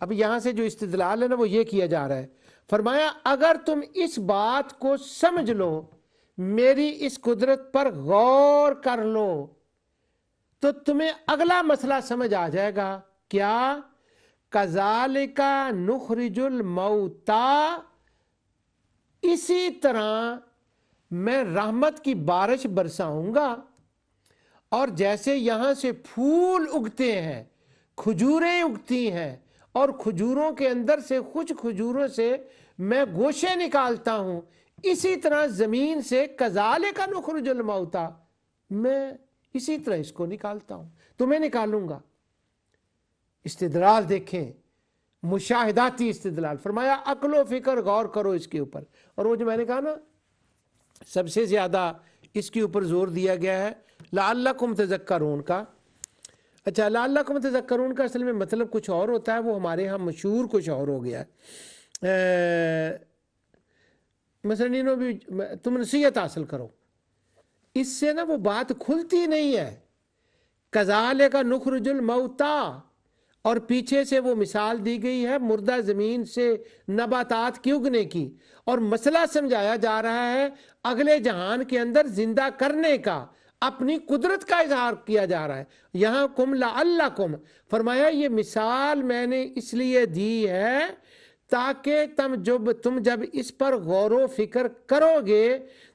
اب یہاں سے جو استدلال ہے نا وہ یہ کیا جا رہا ہے، فرمایا اگر تم اس بات کو سمجھ لو، میری اس قدرت پر غور کر لو، تو تمہیں اگلا مسئلہ سمجھ آ جائے گا، کیا؟ کذالک نخرج الموتیٰ، اسی طرح میں رحمت کی بارش برساؤں گا، اور جیسے یہاں سے پھول اگتے ہیں، کھجوریں اگتی ہیں، اور کھجوروں کے اندر سے کچھ کھجوروں سے میں گوشے نکالتا ہوں، اسی طرح زمین سے کذالک نخرج الموتیٰ، میں اسی طرح اس کو نکالتا ہوں، تمہیں نکالوں گا۔ استدلال دیکھیں، مشاہداتی استدلال، فرمایا عقل و فکر غور کرو اس کے اوپر۔ اور وہ جو میں نے کہا نا سب سے زیادہ اس کے اوپر زور دیا گیا ہے لعلکم تذکرون کا۔ اچھا، لعلکم تذکرون کا اصل میں مطلب کچھ اور ہوتا ہے، وہ ہمارے ہاں مشہور کچھ اور ہو گیا ہے۔ مثلا بھی تم نصیحت حاصل کرو، اس سے نا وہ بات کھلتی نہیں ہے۔ کذالک نخرج الموتیٰ، اور پیچھے سے وہ مثال دی گئی ہے مردہ زمین سے نباتات کی اگنے کی، اور مسئلہ سمجھایا جا رہا ہے اگلے جہان کے اندر زندہ کرنے کا، اپنی قدرت کا اظہار کیا جا رہا ہے۔ یہاں کم لعلکم، فرمایا یہ مثال میں نے اس لیے دی ہے تاکہ تم جب اس پر غور و فکر کرو گے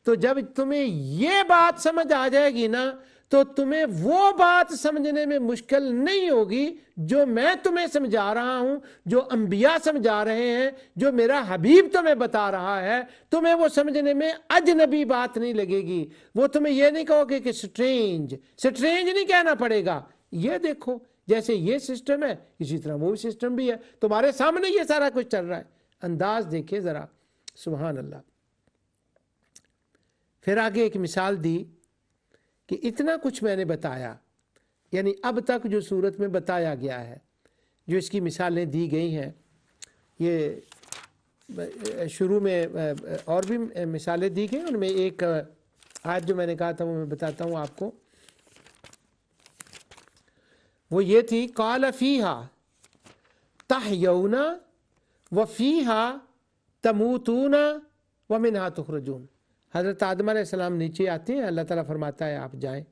تو جب تمہیں یہ بات سمجھ آ جائے گی نا تو تمہیں وہ بات سمجھنے میں مشکل نہیں ہوگی جو میں تمہیں سمجھا رہا ہوں، جو انبیاء سمجھا رہے ہیں، جو میرا حبیب تمہیں بتا رہا ہے، تمہیں وہ سمجھنے میں اجنبی بات نہیں لگے گی۔ وہ تمہیں یہ نہیں کہو گے کہ سٹرینج نہیں کہنا پڑے گا، یہ دیکھو جیسے یہ سسٹم ہے اسی طرح وہ سسٹم بھی ہے، تمہارے سامنے یہ سارا کچھ چل رہا ہے۔ انداز دیکھیں ذرا، سبحان اللہ۔ پھر آگے ایک مثال دی کہ اتنا کچھ میں نے بتایا، یعنی اب تک جو صورت میں بتایا گیا ہے، جو اس کی مثالیں دی گئی ہیں، یہ شروع میں اور بھی مثالیں دی گئی، ان میں ایک آیت جو میں نے کہا تھا وہ میں بتاتا ہوں آپ کو، وہ یہ تھی قال فیہا تحیون وفیہا تموتون ومنہا تخرجون۔ حضرت آدم علیہ السلام نیچے آتے ہیں، اللہ تعالیٰ فرماتا ہے آپ جائیں،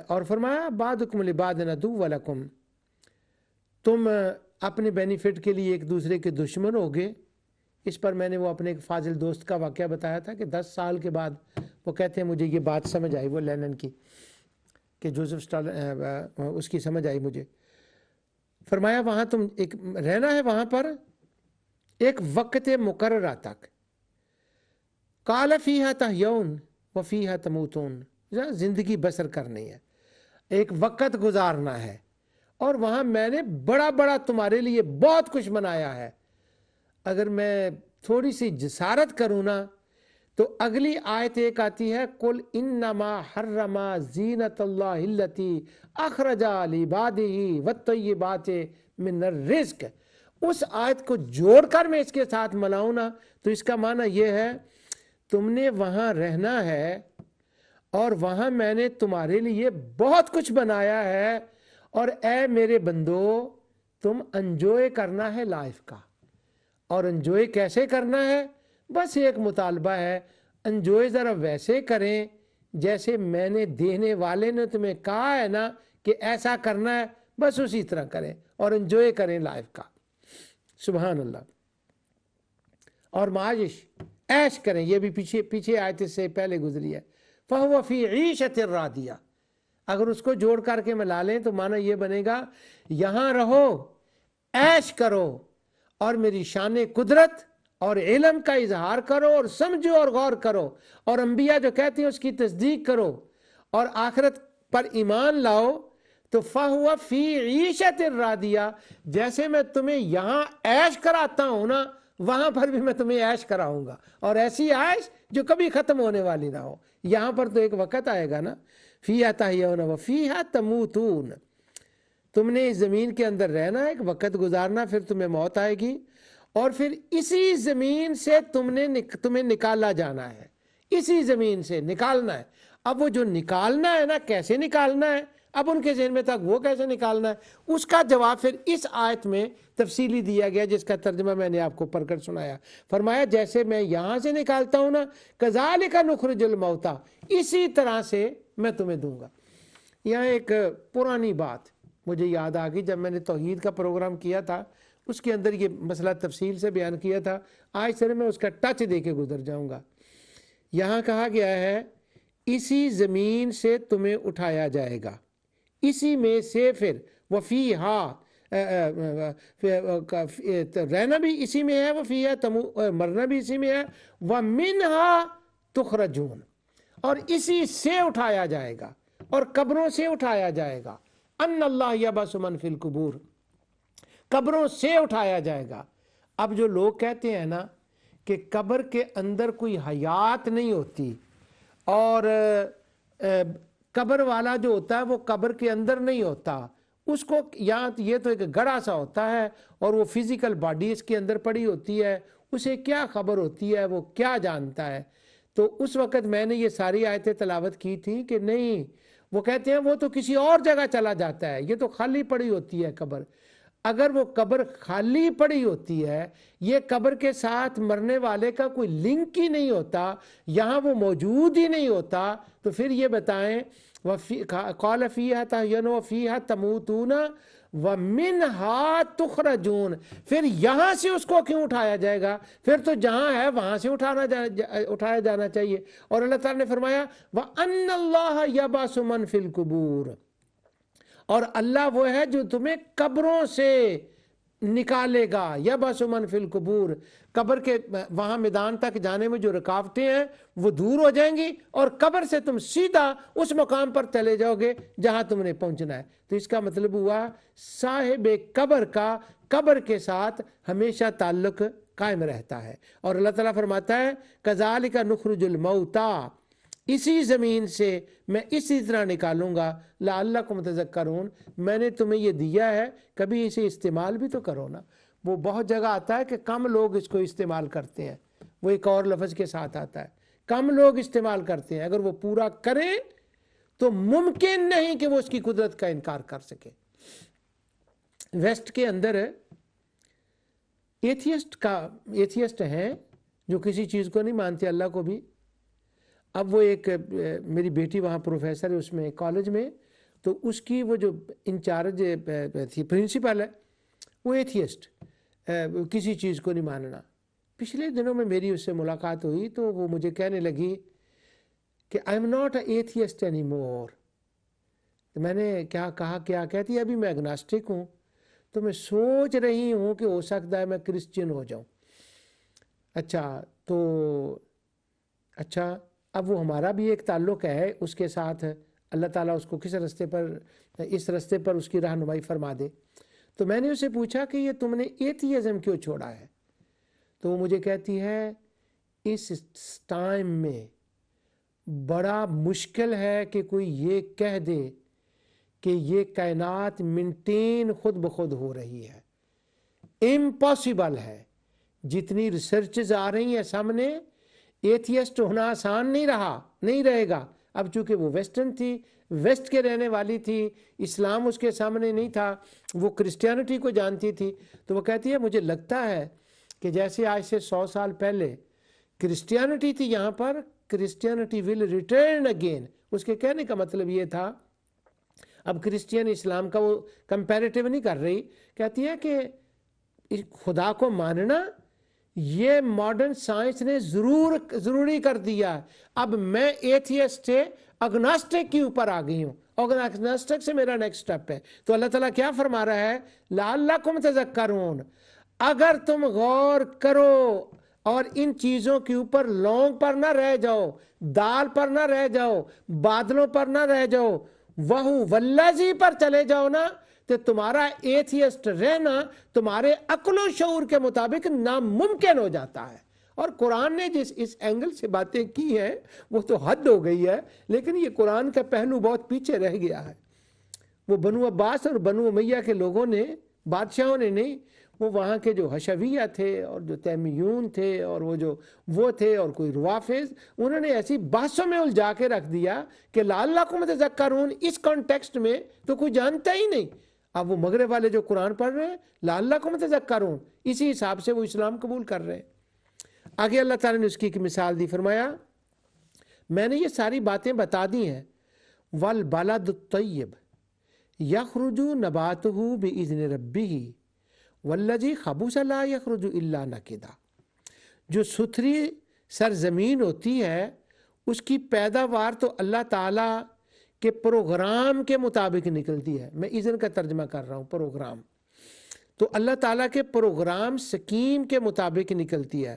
اور فرمایا بعضکم لبعض عدو لکم، تم اپنے بینیفٹ کے لیے ایک دوسرے کے دشمن ہوگے۔ اس پر میں نے وہ اپنے ایک فاضل دوست کا واقعہ بتایا تھا کہ 10 سال کے بعد وہ کہتے ہیں مجھے یہ بات سمجھ آئی، وہ لینن کی، کہ جوزف اسٹالن، اس کی سمجھ آئی مجھے۔ فرمایا وہاں تم ایک رہنا ہے وہاں پر ایک وقت مقررہ تک، قال فیہا تحیون وفیہا تموتون، زندگی بسر کرنی ہے، ایک وقت گزارنا ہے، اور وہاں میں نے بڑا بڑا تمہارے لیے بہت کچھ بنایا ہے۔ اگر میں تھوڑی سی جسارت کروں نا تو اگلی آیت ایک آتی ہے قل انما حرم زینت اللہ التی اخرج لعبادہ والطیبات من الرزق، اس آیت کو جوڑ کر میں اس کے ساتھ ملاؤں نا تو اس کا معنی یہ ہے تم نے وہاں رہنا ہے، اور وہاں میں نے تمہارے لیے بہت کچھ بنایا ہے، اور اے میرے بندو تم انجوائے کرنا ہے لائف کا۔ اور انجوائے کیسے کرنا ہے؟ بس ایک مطالبہ ہے، انجوائے ذرا ویسے کریں جیسے میں نے دینے والے نے تمہیں کہا ہے نا کہ ایسا کرنا ہے، بس اسی طرح کریں اور انجوائے کریں لائف کا۔ سبحان اللہ۔ اور معاش عیش کریں، یہ بھی پیچھے آیت سے پہلے گزری ہے، فَهُوَ فِي عِيشَةٍ رَاضِيَةٍ۔ اگر اس کو جوڑ کر کے ملا لیں تو معنی یہ بنے گا یہاں رہو، عیش کرو، اور میری شان قدرت اور علم کا اظہار کرو، اور سمجھو اور غور کرو، اور انبیاء جو کہتے ہیں اس کی تصدیق کرو، اور آخرت پر ایمان لاؤ، تو فَهُوَ فِي عِيشَةٍ رَاضِيَةٍ، جیسے میں تمہیں یہاں عیش کراتا ہوں نا وہاں پر بھی میں تمہیں عیش کراؤں گا، اور ایسی عیش جو کبھی ختم ہونے والی نہ ہو۔ یہاں پر تو ایک وقت آئے گا نا، فِيهَا تَحْيَوْنَ وَفِيهَا تَمُوتُونَ، تم نے اس زمین کے اندر رہنا، ایک وقت گزارنا، پھر تمہیں موت آئے گی، اور پھر اسی زمین سے تمہیں نکالا جانا ہے، اسی زمین سے نکالنا ہے۔ اب وہ جو نکالنا ہے نا، کیسے نکالنا ہے؟ اب ان کے ذہن میں تھا وہ کیسے نکالنا ہے، اس کا جواب پھر اس آیت میں تفصیلی دیا گیا، جس کا ترجمہ میں نے آپ کو پڑھ کر سنایا۔ فرمایا جیسے میں یہاں سے نکالتا ہوں نا، کذالک نخرج الموتیٰ، اسی طرح سے میں تمہیں دوں گا۔ یہاں ایک پرانی بات مجھے یاد آ گئی، جب میں نے توحید کا پروگرام کیا تھا اس کے اندر یہ مسئلہ تفصیل سے بیان کیا تھا، آج صرف میں اس کا ٹچ دے کے گزر جاؤں گا۔ یہاں کہا گیا ہے اسی زمین سے تمہیں اٹھایا جائے گا، اسی میں سے پھر وفیہا، رہنا بھی اسی میں ہے، وفیہا مرنا بھی اسی میں ہے، ومنہا تخرجون، اور اسی سے اٹھایا جائے گا اور قبروں سے اٹھایا جائے گا۔ ان اللہ یبعث من فی القبور، قبروں سے اٹھایا جائے گا۔ اب جو لوگ کہتے ہیں نا کہ قبر کے اندر کوئی حیات نہیں ہوتی، اور قبر والا جو ہوتا ہے وہ قبر کے اندر نہیں ہوتا، اس کو یہاں یہ تو ایک گڑھا سا ہوتا ہے اور وہ فزیکل باڈی اس کے اندر پڑی ہوتی ہے، اسے کیا خبر ہوتی ہے، وہ کیا جانتا ہے۔ تو اس وقت میں نے یہ ساری آیتیں تلاوت کی تھی کہ نہیں، وہ کہتے ہیں وہ تو کسی اور جگہ چلا جاتا ہے، یہ تو خالی پڑی ہوتی ہے قبر۔ اگر وہ قبر خالی پڑی ہوتی ہے، یہ قبر کے ساتھ مرنے والے کا کوئی لنک ہی نہیں ہوتا، یہاں وہ موجود ہی نہیں ہوتا، تو پھر یہ بتائیں قال فیہا تحیون وفیہا تموتون ومنہا تخرجون، پھر یہاں سے اس کو کیوں اٹھایا جائے گا؟ پھر تو جہاں ہے وہاں سے اٹھایا جانا چاہیے۔ اور اللہ تعالیٰ نے فرمایا وَأَنَّ اللَّهَ يَبْعَثُ مَن فِي الْقُبُورِ، اور اللہ وہ ہے جو تمہیں قبروں سے نکالے گا۔ یبعث من فی القبور، قبر کے وہاں میدان تک جانے میں جو رکاوٹیں ہیں وہ دور ہو جائیں گی، اور قبر سے تم سیدھا اس مقام پر چلے جاؤ گے جہاں تم نے پہنچنا ہے۔ تو اس کا مطلب ہوا صاحب قبر کا قبر کے ساتھ ہمیشہ تعلق قائم رہتا ہے۔ اور اللہ تعالیٰ فرماتا ہے کذالک نخرج الموتیٰ، اسی زمین سے میں اسی طرح نکالوں گا، لعلکم تذکرون، میں نے تمہیں یہ دیا ہے، کبھی اسے استعمال بھی تو کرو نا۔ وہ بہت جگہ آتا ہے کہ کم لوگ اس کو استعمال کرتے ہیں، وہ ایک اور لفظ کے ساتھ آتا ہے، کم لوگ استعمال کرتے ہیں، اگر وہ پورا کریں تو ممکن نہیں کہ وہ اس کی قدرت کا انکار کر سکے۔ ویسٹ کے اندر ایتھیسٹ ہیں جو کسی چیز کو نہیں مانتے، اللہ کو بھی۔ اب وہ ایک میری بیٹی وہاں پروفیسر ہے اس میں کالج میں، تو اس کی وہ جو انچارج تھی پرنسپل ہے، وہ ایتھیسٹ، کسی چیز کو نہیں ماننا۔ پچھلے دنوں میں میری اس سے ملاقات ہوئی تو وہ مجھے کہنے لگی کہ I am not a atheist any more. میں نے کیا کہا، کیا کہتی ہے؟ ابھی میں اگناسٹک ہوں، تو میں سوچ رہی ہوں کہ ہو سکتا ہے میں کرسچین ہو جاؤں۔ اچھا اب وہ ہمارا بھی ایک تعلق ہے اس کے ساتھ، اللہ تعالیٰ اس کو کس رستے پر، اس رستے پر اس کی رہنمائی فرما دے۔ تو میں نے اسے پوچھا کہ یہ تم نے ایتھیزم کیوں چھوڑا ہے؟ تو وہ مجھے کہتی ہے اس ٹائم میں بڑا مشکل ہے کہ کوئی یہ کہہ دے کہ یہ کائنات مینٹین خود بخود ہو رہی ہے، امپاسبل ہے۔ جتنی ریسرچز آ رہی ہیں سامنے، ایتھیسٹ ہونا آسان نہیں رہے گا۔ اب چونکہ وہ ویسٹرن تھی، ویسٹ کے رہنے والی تھی، اسلام اس کے سامنے نہیں تھا، وہ کرسچینٹی کو جانتی تھی، تو وہ کہتی ہے مجھے لگتا ہے کہ جیسے آج سے 100 سال پہلے کرسچینٹی تھی یہاں پر، کرسچینٹی ول ریٹرن اگین۔ اس کے کہنے کا مطلب یہ تھا، اب کرسچین اسلام کا وہ کمپیریٹیو نہیں کر رہی، کہتی ہے کہ خدا کو ماننا یہ ماڈرن سائنس نے ضروری کر دیا۔ اب میں ایتھیسٹ سے اگناسٹک کے اوپر آ گئی ہوں، اور اگناسٹک سے میرا نیکسٹ سٹیپ ہے۔ تو اللہ تعالیٰ کیا فرما رہا ہے؟ لعلکم تذکرون، اگر تم غور کرو اور ان چیزوں کے اوپر لونگ پر نہ رہ جاؤ، دال پر نہ رہ جاؤ، بادلوں پر نہ رہ جاؤ، وہو والذی پر چلے جاؤ نا، تو تمہارا ایتھیسٹ رہنا تمہارے عقل و شعور کے مطابق ناممکن ہو جاتا ہے۔ اور قرآن نے جس اس اینگل سے باتیں کی ہیں وہ تو حد ہو گئی ہے، لیکن یہ قرآن کا پہلو بہت پیچھے رہ گیا ہے۔ وہ بنو عباس اور بنو امیہ کے لوگوں نے، بادشاہوں نے نہیں، وہ وہاں کے جو حشویہ تھے اور جو تیمیون تھے اور وہ تھے اور کوئی روافظ، انہوں نے ایسی بحثوں میں الجھا کے رکھ دیا کہ لعلکم تذکرون اس کانٹیکسٹ میں تو کوئی جانتا ہی نہیں۔ اب وہ مغرب والے جو قرآن پڑھ رہے ہیں لعلکم تذکرون، اسی حساب سے وہ اسلام قبول کر رہے ہیں۔ آگے اللہ تعالیٰ نے اس کی ایک مثال دی، فرمایا میں نے یہ ساری باتیں بتا دی ہیں، والبلد الطیب یخرج نباتہ بإذن ربہ والذی خبث لا یخرج الا نکدا۔ جو ستھری سرزمین ہوتی ہے اس کی پیداوار تو اللہ تعالیٰ کے پروگرام کے مطابق نکلتی ہے۔ میں اذن کا ترجمہ کر رہا ہوں، پروگرام تو اللہ تعالیٰ کے پروگرام سکیم کے مطابق نکلتی ہے،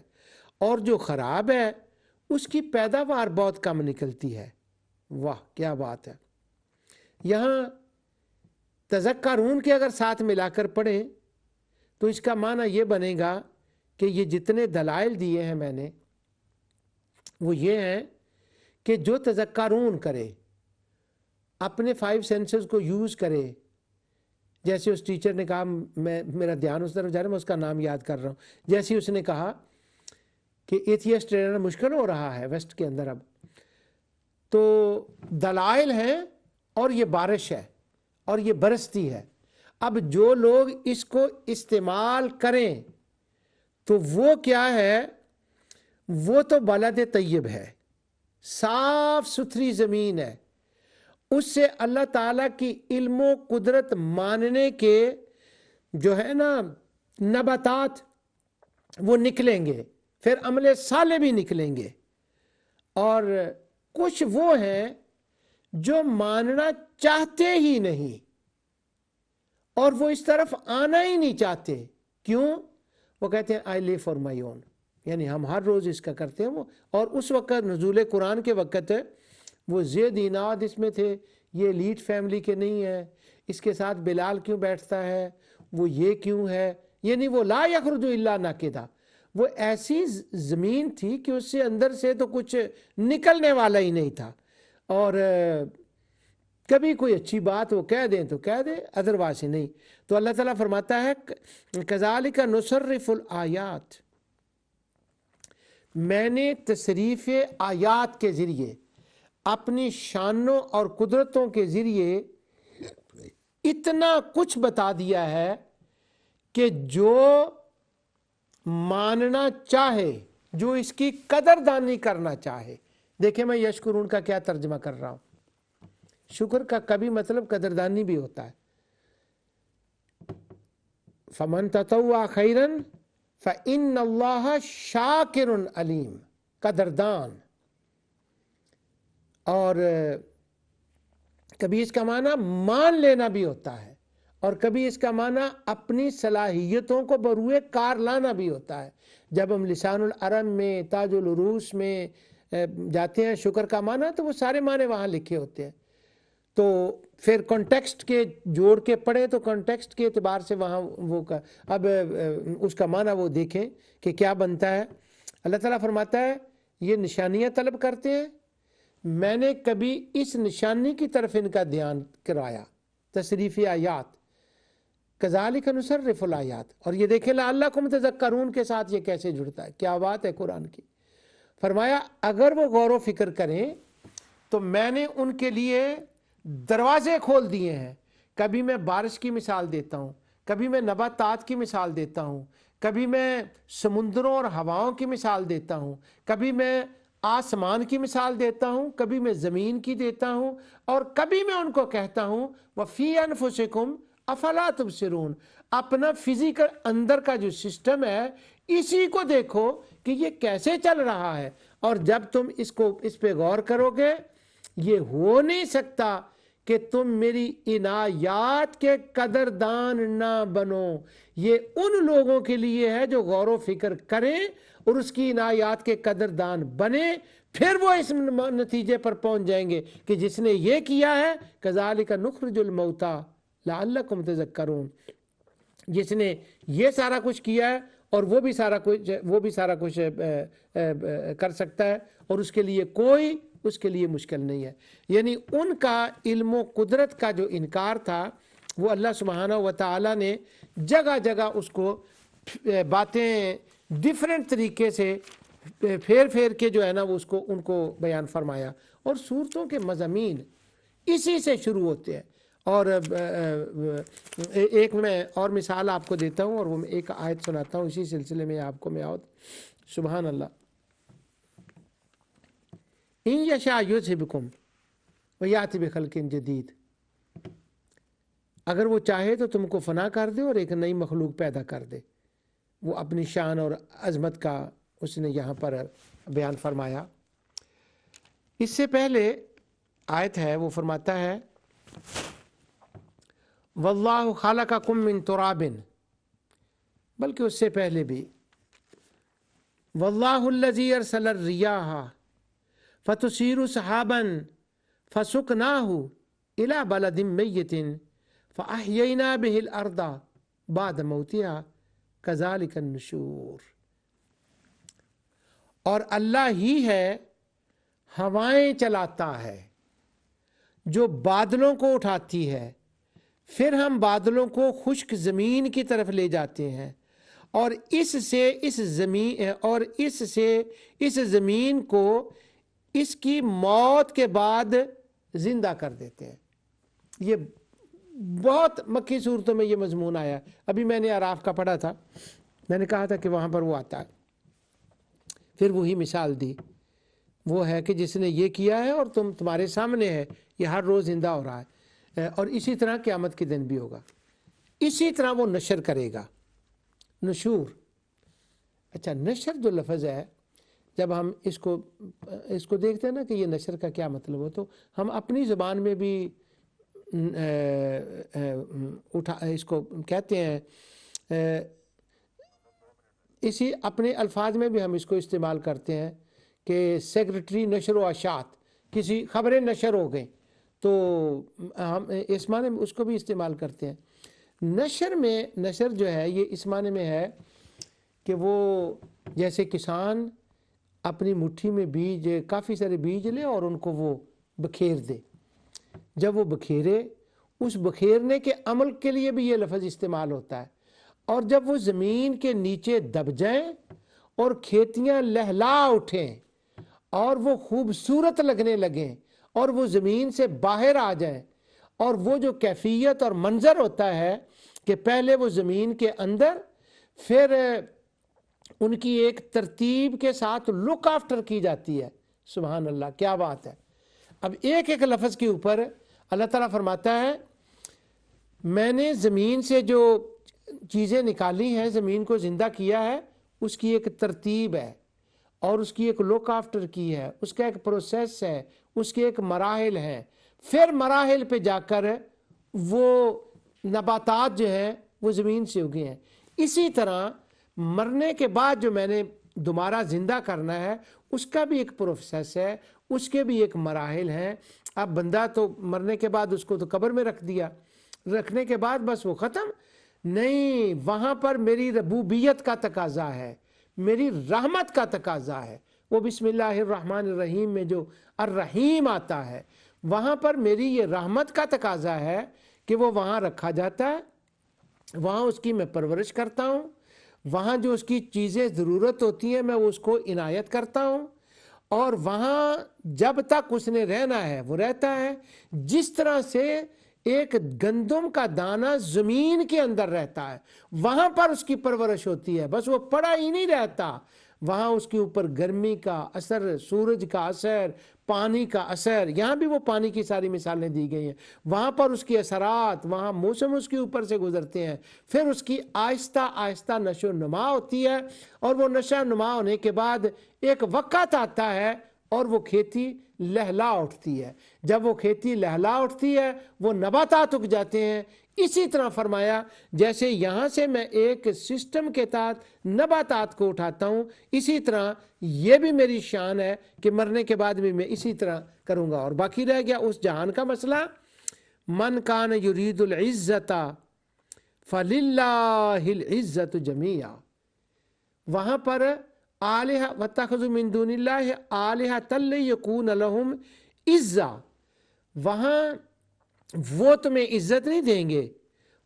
اور جو خراب ہے اس کی پیداوار بہت کم نکلتی ہے۔ واہ کیا بات ہے! یہاں تذکرون کے اگر ساتھ ملا کر پڑھیں تو اس کا معنی یہ بنے گا کہ یہ جتنے دلائل دیے ہیں میں نے وہ یہ ہیں کہ جو تذکرون کرے، اپنے 5 سینسز کو یوز کرے، جیسے اس ٹیچر نے کہا، میرا دھیان اس طرف جا رہا ہے، میں اس کا نام یاد کر رہا ہوں، جیسے اس نے کہا کہ ایتھیسٹ رہنا مشکل ہو رہا ہے ویسٹ کے اندر، اب تو دلائل ہیں اور یہ بارش ہے اور یہ برستی ہے۔ اب جو لوگ اس کو استعمال کریں تو وہ کیا ہے، وہ تو بلد طیب ہے، صاف ستھری زمین ہے، اس سے اللہ تعالیٰ کی علم و قدرت ماننے کے جو ہے نا نباتات وہ نکلیں گے، پھر عمل صالح بھی نکلیں گے۔ اور کچھ وہ ہیں جو ماننا چاہتے ہی نہیں اور وہ اس طرف آنا ہی نہیں چاہتے۔ کیوں؟ وہ کہتے ہیں آئی لیو فار مائی اون، یعنی ہم ہر روز اس کا کرتے ہیں وہ، اور اس وقت نزول قرآن کے وقت وہ زید ایناد اس میں تھے، یہ ایلیٹ فیملی کے نہیں ہے، اس کے ساتھ بلال کیوں بیٹھتا ہے، وہ یہ کیوں ہے، یعنی وہ لا یخرج الا ناکدا، وہ ایسی زمین تھی کہ اس سے اندر سے تو کچھ نکلنے والا ہی نہیں تھا، اور کبھی کوئی اچھی بات وہ کہہ دیں تو کہہ دیں، ادروائز نہیں۔ تو اللہ تعالیٰ فرماتا ہے کذالک نصرف الآیات، میں نے تصریف آیات کے ذریعے، اپنی شانوں اور قدرتوں کے ذریعے اتنا کچھ بتا دیا ہے کہ جو ماننا چاہے، جو اس کی قدردانی کرنا چاہے۔ دیکھیں میں یشکرون کا کیا ترجمہ کر رہا ہوں، شکر کا کبھی مطلب قدردانی بھی ہوتا ہے۔ فمن تطوع خیرا فإن اللہ شاکر علیم، قدردان۔ اور کبھی اس کا معنی مان لینا بھی ہوتا ہے، اور کبھی اس کا معنی اپنی صلاحیتوں کو بروئے کار لانا بھی ہوتا ہے۔ جب ہم لسان العرب میں، تاج العروس میں جاتے ہیں شکر کا معنی، تو وہ سارے معنی وہاں لکھے ہوتے ہیں، تو پھر کانٹیکسٹ کے جوڑ کے پڑھیں تو کانٹیکسٹ کے اعتبار سے وہاں وہ اب اس کا معنی وہ دیکھیں کہ کیا بنتا ہے۔ اللہ تعالیٰ فرماتا ہے یہ نشانیاں طلب کرتے ہیں، میں نے کبھی اس نشانی کی طرف ان کا دھیان کرایا، تصریف آیات، کذالک نصرف الآیات۔ اور یہ دیکھیں لعلکم تذکرون کے ساتھ یہ کیسے جڑتا ہے، کیا بات ہے قرآن کی۔ فرمایا اگر وہ غور و فکر کریں تو میں نے ان کے لیے دروازے کھول دیے ہیں۔ کبھی میں بارش کی مثال دیتا ہوں، کبھی میں نباتات کی مثال دیتا ہوں، کبھی میں سمندروں اور ہواؤں کی مثال دیتا ہوں، کبھی میں آسمان کی مثال دیتا ہوں، کبھی میں زمین کی دیتا ہوں، اور کبھی میں ان کو کہتا ہوں وَفِي أَنفُسِكُمْ أَفَلَا تُبْصِرُونَ، اپنا فزیکل اندر کا جو سسٹم ہے اسی کو دیکھو کہ یہ کیسے چل رہا ہے، اور جب تم اس پہ غور کرو گے یہ ہو نہیں سکتا کہ تم میری عنایات کے قدردان نہ بنو۔ یہ ان لوگوں کے لیے ہے جو غور و فکر کریں اور اس کی عنایات کے قدردان بنیں، پھر وہ اس نتیجے پر پہنچ جائیں گے کہ جس نے یہ کیا ہے کذالک نخرج الموتى لعلکم تذکرون، جس نے یہ سارا کچھ کیا ہے اور وہ بھی سارا کچھ کر سکتا ہے، اور اس کے لیے مشکل نہیں ہے۔ یعنی ان کا علم و قدرت کا جو انکار تھا وہ اللہ سبحانہ و تعالیٰ نے جگہ جگہ اس کو باتیں ڈیفرنٹ طریقے سے پھیر کے جو ہے نا وہ اس کو ان کو بیان فرمایا. اور صورتوں کے مضامین اسی سے شروع ہوتے ہیں. اور ایک میں اور مثال آپ کو دیتا ہوں اور وہ ایک آیت سناتا ہوں اسی سلسلے میں آپ کو میں آؤ. سبحان اللہ. ان یشاء یذھبکم ویأتی بخلق جدید. اگر وہ چاہے تو تم کو فنا کر دے اور ایک نئی مخلوق پیدا کر دے. وہ اپنی شان اور عظمت کا اس نے یہاں پر بیان فرمایا. اس سے پہلے آیت ہے وہ فرماتا ہے واللہ خلقکم من تراب، بلکہ اس سے پہلے بھی واللہ الذی ارسل الریاح فتصیر سحابا فسقناہ الی بلد میت فاحیینا بہ الارض بعد موتها کذالک النشور. اور اللہ ہی ہے ہوائیں چلاتا ہے جو بادلوں کو اٹھاتی ہے، پھر ہم بادلوں کو خشک زمین کی طرف لے جاتے ہیں اور اس زمین کو اس کی موت کے بعد زندہ کر دیتے ہیں. یہ بہت مکی صورتوں میں یہ مضمون آیا. ابھی میں نے اعراف کا پڑھا تھا، میں نے کہا تھا کہ وہاں پر وہ آتا ہے. پھر وہی مثال دی، وہ ہے کہ جس نے یہ کیا ہے اور تمہارے سامنے ہے، یہ ہر روز زندہ ہو رہا ہے اور اسی طرح قیامت کے دن بھی ہوگا. اسی طرح وہ نشر کرے گا. نشور. اچھا، نشر جو لفظ ہے جب ہم اس کو دیکھتے ہیں نا کہ یہ نشر کا کیا مطلب ہو، تو ہم اپنی زبان میں بھی اس کو کہتے ہیں، اسی اپنے الفاظ میں بھی ہم اس کو استعمال کرتے ہیں کہ سیکرٹری نشر و اشاعت، کسی خبریں نشر ہو گئیں تو ہم اس معنی میں اس کو بھی استعمال کرتے ہیں. نشر جو ہے یہ اس معنی میں ہے کہ وہ جیسے کسان اپنی مٹھی میں بیج، کافی سارے بیج لے اور ان کو وہ بکھیر دے. جب وہ بکھیرے، اس بکھیرنے کے عمل کے لیے بھی یہ لفظ استعمال ہوتا ہے. اور جب وہ زمین کے نیچے دب جائیں اور کھیتیاں لہلا اٹھیں اور وہ خوبصورت لگنے لگیں اور وہ زمین سے باہر آ جائیں، اور وہ جو کیفیت اور منظر ہوتا ہے کہ پہلے وہ زمین کے اندر، پھر ان کی ایک ترتیب کے ساتھ لک آفٹر کی جاتی ہے. سبحان اللہ، کیا بات ہے. اب ایک ایک لفظ کے اوپر اللہ تعالیٰ فرماتا ہے میں نے زمین سے جو چیزیں نکالی ہیں، زمین کو زندہ کیا ہے، اس کی ایک ترتیب ہے اور اس کی ایک لک آفٹر کی ہے، اس کا ایک پروسیس ہے، اس کے ایک مراحل ہیں. پھر مراحل پہ جا کر وہ نباتات جو ہیں وہ زمین سے اگے ہیں. اسی طرح مرنے کے بعد جو میں نے دوبارہ زندہ کرنا ہے اس کا بھی ایک پروسیس ہے، اس کے بھی ایک مراحل ہیں. اب بندہ تو مرنے کے بعد اس کو تو قبر میں رکھ دیا، رکھنے کے بعد بس وہ ختم نہیں. وہاں پر میری ربوبیت کا تقاضا ہے، میری رحمت کا تقاضا ہے. وہ بسم اللہ الرحمن الرحیم میں جو الرحیم آتا ہے، وہاں پر میری یہ رحمت کا تقاضا ہے کہ وہ وہاں رکھا جاتا ہے، وہاں اس کی میں پرورش کرتا ہوں، وہاں جو اس کی چیزیں ضرورت ہوتی ہیں میں اس کو عنایت کرتا ہوں، اور وہاں جب تک اس نے رہنا ہے وہ رہتا ہے. جس طرح سے ایک گندم کا دانہ زمین کے اندر رہتا ہے، وہاں پر اس کی پرورش ہوتی ہے، بس وہ پڑا ہی نہیں رہتا، وہاں اس کے اوپر گرمی کا اثر، سورج کا اثر، پانی کا اثر، یہاں بھی وہ پانی کی ساری مثالیں دی گئی ہیں. وہاں پر اس کے اثرات، وہاں موسم اس کے اوپر سے گزرتے ہیں، پھر اس کی آہستہ آہستہ نشو و نما ہوتی ہے، اور وہ نشو و نما ہونے کے بعد ایک وقت آتا ہے اور وہ کھیتی لہلا اٹھتی ہے. جب وہ کھیتی لہلا اٹھتی ہے وہ نباتات اگ جاتے ہیں. اسی طرح فرمایا جیسے یہاں سے میں ایک سسٹم کے تحت نباتات کو اٹھاتا ہوں، اسی طرح یہ بھی میری شان ہے کہ مرنے کے بعد بھی میں اسی طرح کروں گا. اور باقی رہ گیا اس جہان کا مسئلہ، من کان یرید العزت فللہ العزت جمیعا. وہاں پر آلہہ واتخذوا من دون اللہ آلہۃ لیکون لہم عزا، وہاں وہ تمہیں عزت نہیں دیں گے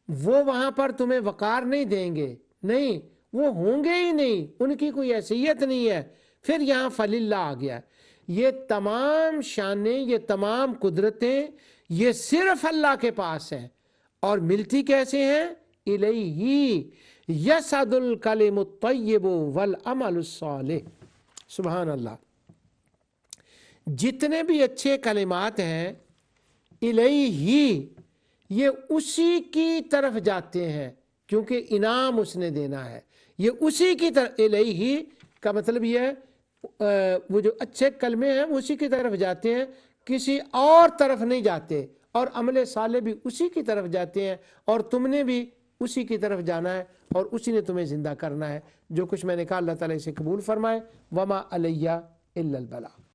وہ وہاں پر تمہیں وقار نہیں دیں گے، نہیں، وہ ہوں گے ہی نہیں، ان کی کوئی حیثیت نہیں ہے۔ پھر یہاں فللہ آ گیا۔ یہ تمام شانیں، یہ تمام قدرتیں، یہ صرف اللہ کے پاس ہیں، اور ملتی کیسے ہیں؟ الیہ یصعد الکلم الطیب والعمل الصالح۔ سبحان اللہ۔ جتنے بھی اچھے کلمات ہیں الیہ، یہ اسی کی طرف جاتے ہیں، کیونکہ انعام اس نے دینا ہے، یہ اسی کی طرف۔ الیہ کا مطلب یہ ہے وہ جو اچھے کلمے ہیں وہ اسی کی طرف جاتے ہیں، کسی اور طرف نہیں جاتے، اور عمل صالح بھی اسی کی طرف جاتے ہیں، اور تم نے بھی اسی کی طرف جانا ہے، اور اسی نے تمہیں زندہ کرنا ہے۔ جو کچھ میں نے کہا اللہ تعالیٰ اسے قبول فرمائے۔ وما علیہ الا البلاغ۔